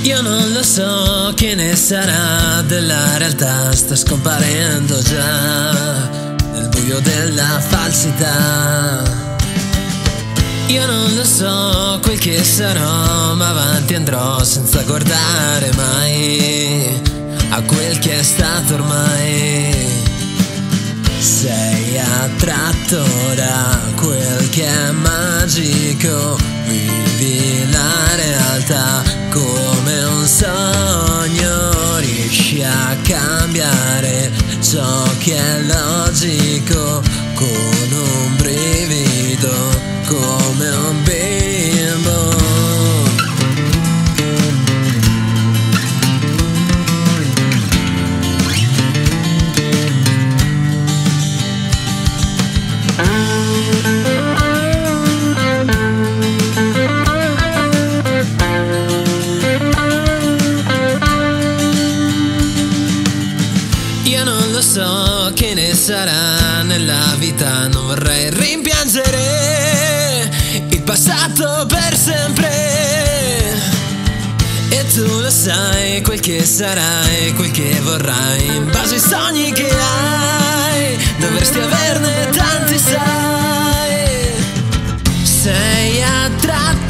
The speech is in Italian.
Io non lo so che ne sarà della realtà, sta scomparendo già nel buio della falsità. Io non lo so quel che sarò, ma avanti andrò senza guardare mai a quel che è stato ormai. Sei attratto da quel che è magico, vivi la realtà come un sogno, riesci a cambiare ciò che è logico con un brivido, come un bimbo. Io non lo so che ne sarà nella vita, non vorrei rimpiangere il passato per sempre. E tu lo sai quel che sarai, quel che vorrai, in base ai sogni che hai, dovresti averne tanti, sai. Sei attratto